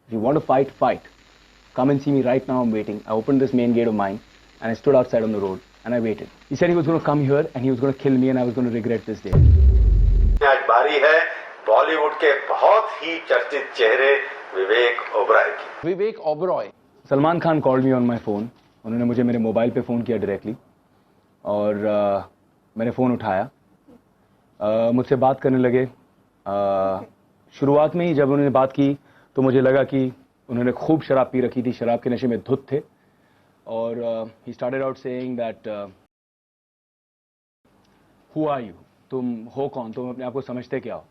If you want to fight, fight. Come and see me right now. I'm waiting. I opened this main gate of mine and I stood outside on the road and I waited. He said he was going to come here and he was going to kill me and I was going to regret this day. आज बारी है बॉलीवुड के बहुत ही चर्चित चेहरे विवेक ओबरॉय की। Vivek Oberoi. Salman Khan called me on my phone. उन्होंने मुझे मेरे मोबाइल पे फ़ोन किया डायरेक्टली और मैंने फ़ोन उठाया। मुझसे बात करने लगे। शुरुआत में ही जब उन्होंने बात की तो मुझे लगा कि उन्होंने खूब शराब पी रखी थी, शराब के नशे में धुत थे। और he started out saying that who are you, तुम हो कौन, तुम अपने आप को समझते क्या हो।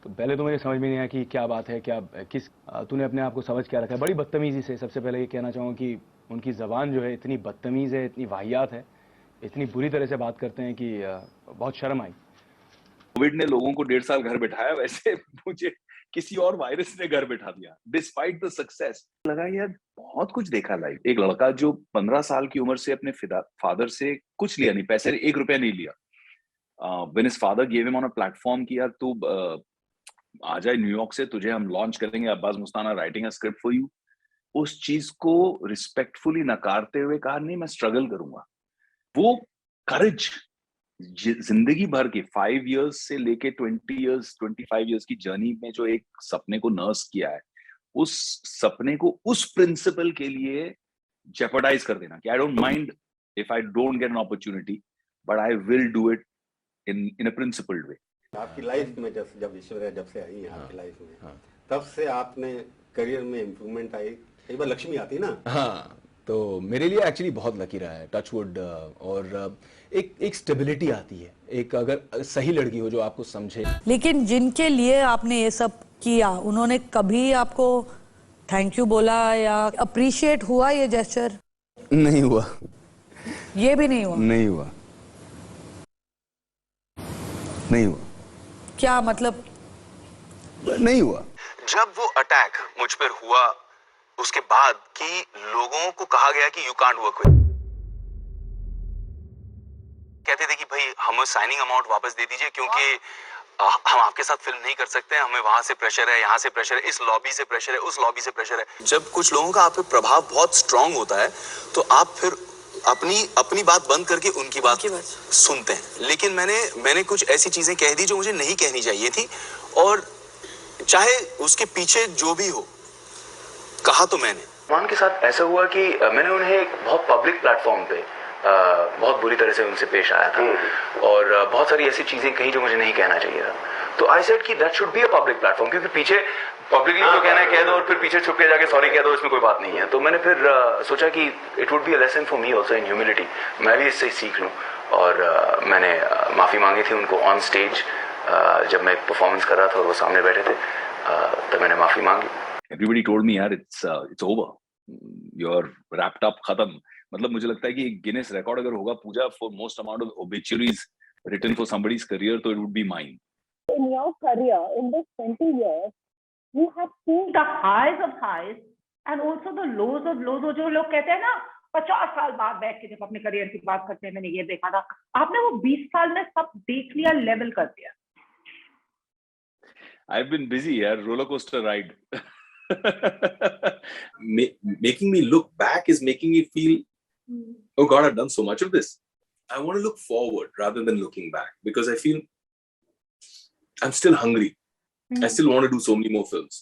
तो पहले तो मुझे समझ में नहीं आया कि क्या बात है, क्या किस तूने अपने आप को समझ क्या रखा है। बड़ी बदतमीजी से सबसे पहले ये कहना चाहूँगा कि उनकी ज़बान जो है इतनी बदतमीज़ है, इतनी वाहियात है, इतनी बुरी तरह से बात करते हैं कि बहुत शर्म आई। कोविड ने लोगों को 1.5 साल घर बिठाया, वैसे मुझे किसी और वायरस ने घर बिठा दिया। डिस्पाइट द सक्सेस लगा यार बहुत कुछ देखा लाइफ। एक लड़का जो 15 साल की उम्र से अपने फादर से कुछ लिया नहीं, पैसे 1 रुपया नहीं लिया। When his father give him on a platform कि यार तू आ जाए न्यूयॉर्क से, तुझे हम लॉन्च करेंगे, Abbas Mustan writing a script for you. उस चीज को रिस्पेक्टफुली नकारते हुए कहा नहीं मैं स्ट्रगल करूंगा। वो करेज जिंदगी भर के 5 इयर्स से लेके 20 इयर्स 25 इयर्स की जर्नी में जो एक सपने को नर्स किया है, उस सपने को उस प्रिंसिपल के लिए जेपरडाइज कर देना कि I don't mind if I don't get an opportunity but I will do it in a principled way. आपकी लाइफ में जब ईश्वरिया जब से आई है आपकी लाइफ में, तब से आपने करियर में इम्प्रूवमेंट आई। कई बार लक्ष्मी आती ना। हाँ, तो मेरे लिए एक्चुअली बहुत लकी रहा है, टचवुड। और एक स्टेबिलिटी आती है, एक अगर सही लड़की हो जो आपको समझे। लेकिन जिनके लिए आपने ये सब किया, उन्होंने कभी आपको थैंक यू बोला या अप्रिशिएट हुआ ये जेस्चर? नहीं हुआ। ये भी नहीं हुआ? नहीं हुआ, नहीं हुआ। क्या मतलब? नहीं हुआ। जब वो अटैक मुझ पर हुआ उसके बाद कि लोगों को कहा गया कि यू कांट वर्क विद, कहते थे कि भाई हमें साइनिंग अमाउंट वापस दे दीजिए क्योंकि हम आपके साथ फिल्म नहीं कर सकते हैं, हमें वहां से प्रेशर है, यहाँ से प्रेशर है, इस लॉबी से प्रेशर है, उस लॉबी से प्रेशर है। जब कुछ लोगों का आप पे प्रभाव बहुत स्ट्रांग होता है तो आप फिर अपनी बात बंद करके उनकी बात सुनते हैं। लेकिन मैंने कुछ ऐसी चीजें कह दी जो मुझे नहीं कहनी चाहिए थी, और चाहे उसके पीछे जो भी हो, कहा तो मैंने। मान के साथ ऐसा हुआ कि मैंने उन्हें एक बहुत पब्लिक प्लेटफॉर्म पे बहुत बुरी तरह से उनसे पेश आया था और बहुत सारी ऐसी चीजें कही जो मुझे नहीं कहना चाहिए था। तो आई सेड कि that should be a public platform, क्योंकि पीछे पब्लिकली जो कहना है कह दो और फिर पीछे छुप के जाके सॉरी कह दो, इसमें कोई बात नहीं है। तो मैंने फिर सोचा कि it would be a lesson for me also in humility, मैं भी इससे सीख लूं। और मैंने माफी मांगी थी उनको ऑन स्टेज, जब मैं परफॉर्मेंस कर रहा था और वो सामने बैठे थे, तब मैंने माफी मांगी। Everybody told me यार it's over, you're wrapped up, खत्म। मतलब मुझे लगता है कि गिनेस रिकॉर्ड अगर होगा पूजा for most amount of obituaries written for somebody's career, तो it would be mine. In your career, in this 20 years, you have seen the highs of highs and also the lows of lows। जो लोग कहते हैं ना 50 साल बाद बैठ के जब अपने करियर की बात करते हैं, मैंने ये देखा था, आपने वो 20 साल में सब देख लिया, लेवल कर दिया। I've been busy यार, roller coaster ride. Making me look back is making me feel, oh God, I've done so much of this. I want to look forward rather than looking back because I feel I'm still hungry. I still want to do so many more films.